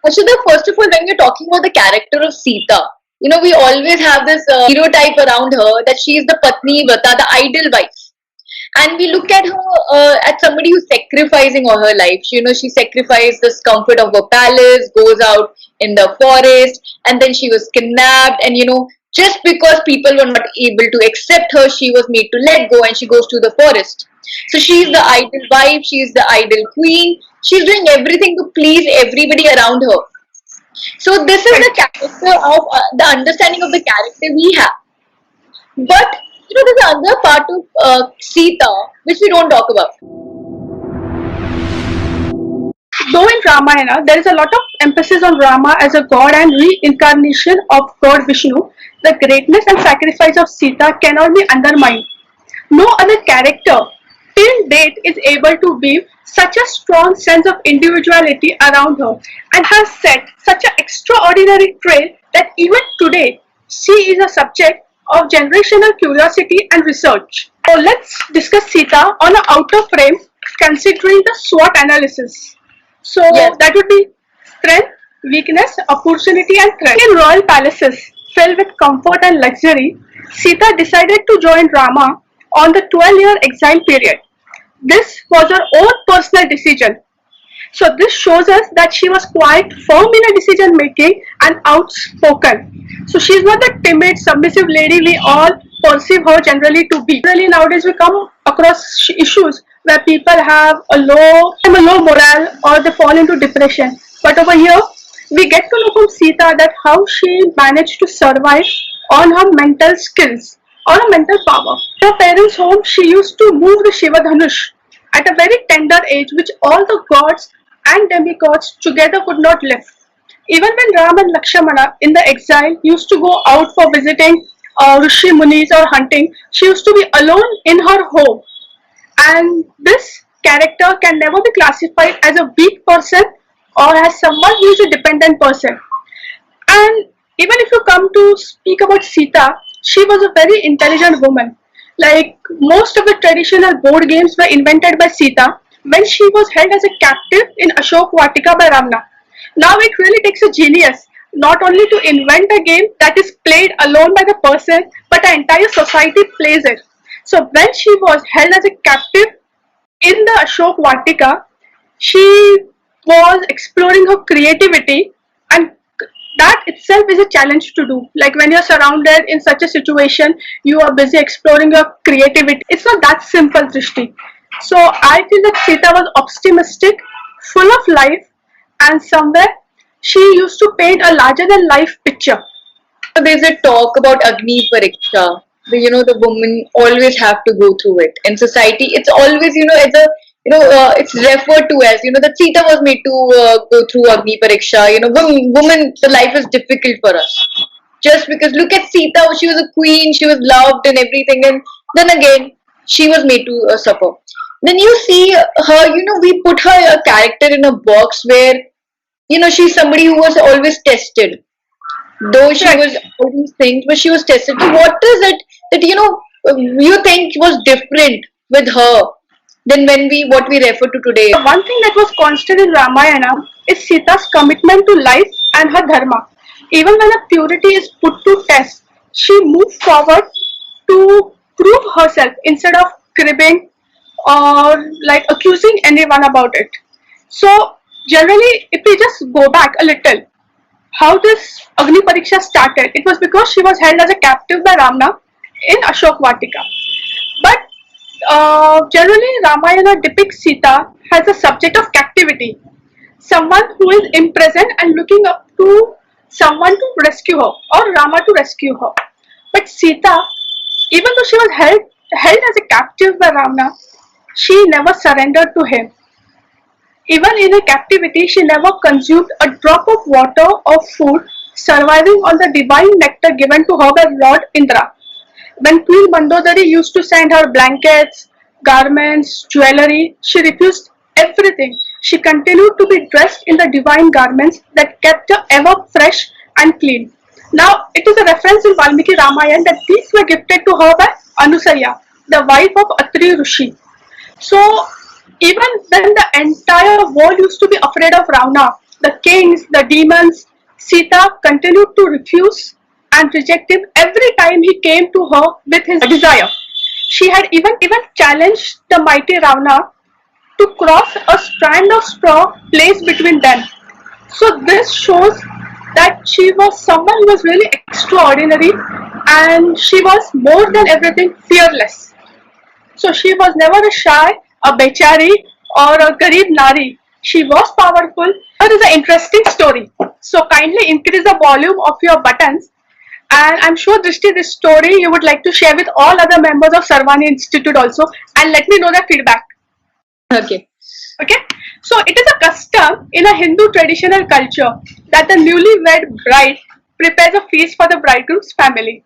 Ashita, first of all, when we're talking about the character of Sita, we always have this stereotype around her that she is the Patni Vrata, the ideal wife. And we look at her as somebody who's sacrificing all her life. She sacrificed this comfort of her palace, goes out in the forest, and then she was kidnapped. And just because people were not able to accept her, she was made to let go, and she goes to the forest. So she's the ideal wife, she's the ideal queen. She's doing everything to please everybody around her. So this is the Right. character of the understanding of the character we have. But there's another part of Sita which we don't talk about. Though in Ramayana, there is a lot of emphasis on Rama as a god and reincarnation of God Vishnu, the greatness and sacrifice of Sita cannot be undermined. No other character till date is able to weave such a strong sense of individuality around her and has set such an extraordinary trail that even today she is a subject of generational curiosity and research. So let's discuss Sita on an outer frame considering the SWOT analysis. So Yes. that would be strength, weakness, opportunity, and threat. In royal palaces filled with comfort and luxury, Sita decided to join Rama on the 12-year exile period. This was her own personal decision. So this shows us that she was quite firm in her decision making and outspoken. So she's not the timid, submissive lady we all perceive her generally to be. Really nowadays we come across issues where people have a low morale or they fall into depression. But over here we get to know from Sita that how she managed to survive on her mental skills, on her mental power. In her parents' home, she used to move the Shiva Dhanush at a very tender age, which all the gods and demigods together could not lift. Even when Ram and Lakshmana in the exile used to go out for visiting Rishi Munis or hunting, she used to be alone in her home. And this character can never be classified as a weak person or as someone who is a dependent person. And even if you come to speak about Sita, she was a very intelligent woman. Like most of the traditional board games were invented by Sita when she was held as a captive in Ashok Vatika by Ravana. Now it really takes a genius not only to invent a game that is played alone by the person, but the entire society plays it. So when she was held as a captive in the Ashok Vatika, she was exploring her creativity, and that itself is a challenge to do. Like when you're surrounded in such a situation, you are busy exploring your creativity. It's not that simple, Drishti. So I feel that Sita was optimistic, full of life, and somewhere she used to paint a larger than life picture. So there's a talk about Agni Pariksha. The women always have to go through it. In society, it's always, it's referred to as, that Sita was made to go through Agni Pariksha. Women, the life is difficult for us. Just because, look at Sita, she was a queen, she was loved and everything. And then again, she was made to suffer. Then you see her, we put her a character in a box where, she's somebody who was always tested, though she Correct. was all these things, but she was tested. So what is it that you think was different with her than what we refer to today? The one thing that was constant in Ramayana is Sita's commitment to life and her dharma. Even when her purity is put to test, she moved forward to prove herself instead of cribbing or like accusing anyone about it. So generally, if we just go back a little, how this Agni Pariksha started, it was because she was held as a captive by Ravana in Ashok Vatika. But generally, Ramayana depicts Sita as a subject of captivity, someone who is imprisoned and looking up to someone to rescue her or Rama to rescue her. But Sita, even though she was held as a captive by Ravana, she never surrendered to him. Even in her captivity, she never consumed a drop of water or food, surviving on the divine nectar given to her by Lord Indra. When Queen Mandodari used to send her blankets, garments, jewelry, she refused everything. She continued to be dressed in the divine garments that kept her ever fresh and clean. Now, it is a reference in Valmiki Ramayana that these were gifted to her by Anusaya, the wife of Atri Rishi. So, even when the entire world used to be afraid of Ravana, the kings, the demons, Sita continued to refuse and reject him every time he came to her with his desire. She had even challenged the mighty Ravana to cross a strand of straw placed between them. So this shows that she was someone who was really extraordinary, and she was more than everything fearless. So she was never a shy, a bechari, or a garib nari. She was powerful. It is an interesting story. So kindly increase the volume of your buttons. And I'm sure Drishti, this story you would like to share with all other members of Sarvani Institute also, and let me know their feedback. Okay. Okay, so it is a custom in a Hindu traditional culture that the newlywed bride prepares a feast for the bridegroom's family.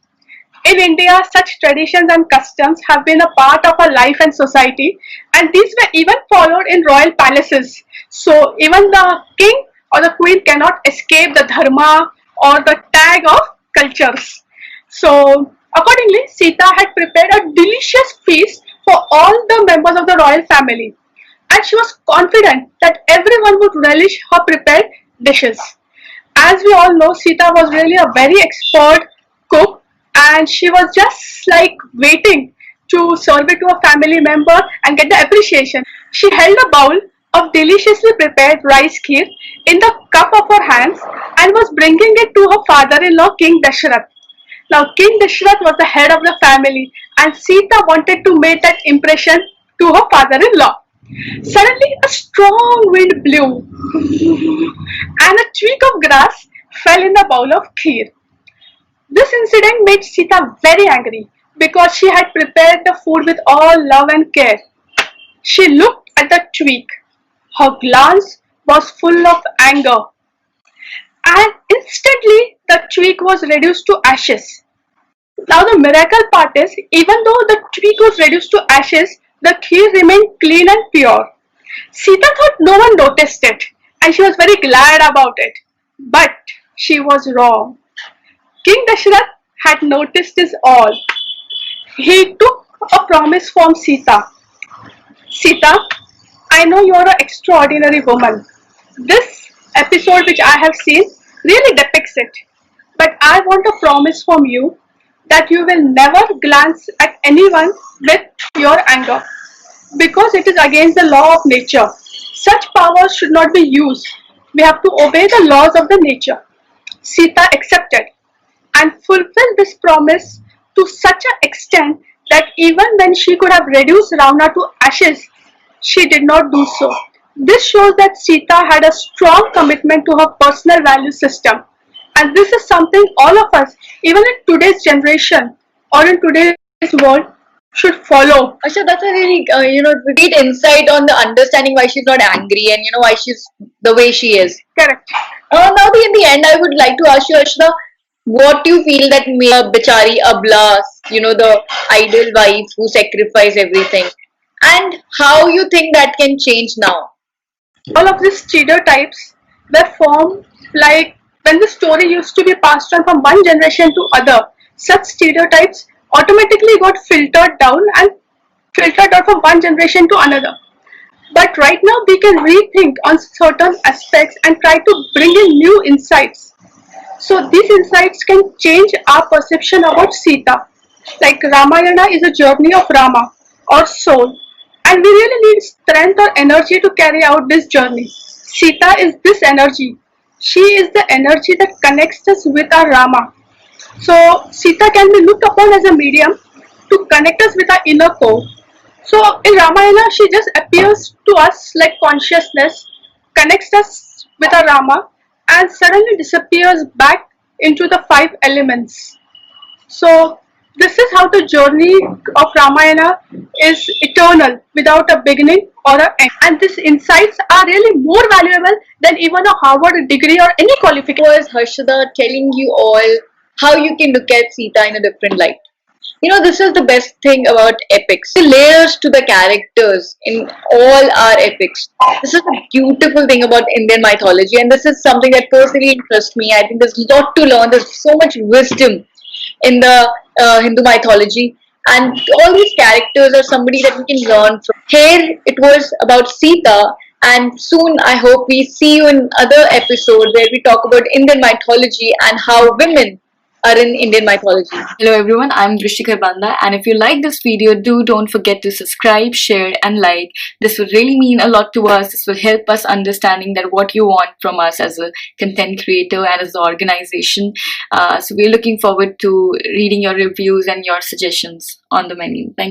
In India, such traditions and customs have been a part of our life and society, and these were even followed in royal palaces. So even the king or the queen cannot escape the dharma or the tag of cultures. So accordingly, Sita had prepared a delicious feast for all the members of the royal family, and she was confident that everyone would relish her prepared dishes. As we all know, Sita was really a very expert cook, and she was just like waiting to serve it to a family member and get the appreciation. She held a bowl of deliciously prepared rice kheer in the cup of her hands and was bringing it to her father-in-law, King Dashrath. Now, King Dashrath was the head of the family, and Sita wanted to make that impression to her father-in-law. Suddenly, a strong wind blew, and a twig of grass fell in the bowl of kheer. This incident made Sita very angry because she had prepared the food with all love and care. She looked at the twig. Her glance was full of anger, and instantly the twig was reduced to ashes. Now the miracle part is, even though the twig was reduced to ashes, the kheer remained clean and pure. Sita thought no one noticed it, and she was very glad about it. But she was wrong. King Dashrath had noticed this all. He took a promise from Sita. Sita, I know you are an extraordinary woman. This episode which I have seen really depicts it. But I want a promise from you that you will never glance at anyone with your anger, because it is against the law of nature. Such powers should not be used. We have to obey the laws of the nature. Sita accepted and fulfilled this promise to such an extent that even when she could have reduced Ravana to ashes, she did not do so. This shows that Sita had a strong commitment to her personal value system. And this is something all of us, even in today's generation or in today's world, should follow. Asha, that's a really, great insight on the understanding why she's not angry and, why she's the way she is. Correct. Now, in the end, I would like to ask you, Ashna, what do you feel that made Bichari Abla, the ideal wife who sacrificed everything, and how you think that can change now? All of these stereotypes were formed like when the story used to be passed on from one generation to other. Such stereotypes automatically got filtered down and filtered out from one generation to another. But right now we can rethink on certain aspects and try to bring in new insights. So these insights can change our perception about Sita. Like Ramayana is a journey of Rama or soul, and we really need strength or energy to carry out this journey. Sita is this energy. She is the energy that connects us with our Rama. So Sita can be looked upon as a medium to connect us with our inner core. So in Ramayana, she just appears to us like consciousness, connects us with our Rama, and suddenly disappears back into the five elements. So this is how the journey of Ramayana is eternal, without a beginning or an end. And these insights are really more valuable than even a Harvard degree or any qualification. Was Harshada telling you all how you can look at Sita in a different light? This is the best thing about epics. The layers to the characters in all our epics. This is a beautiful thing about Indian mythology, and this is something that personally interests me. I think there's a lot to learn. There's so much wisdom in the Hindu mythology, and all these characters are somebody that we can learn from. Here, it was about Sita And soon, I hope we see you in other episode where we talk about Indian mythology and how women are in Indian mythology. Hello everyone, I'm Drishti Kharbanda, and if you like this video, don't forget to subscribe, share and like. This would really mean a lot to us. This will help us understanding that what you want from us as a content creator and as an organization. So we're looking forward to reading your reviews and your suggestions on the menu. Thank you.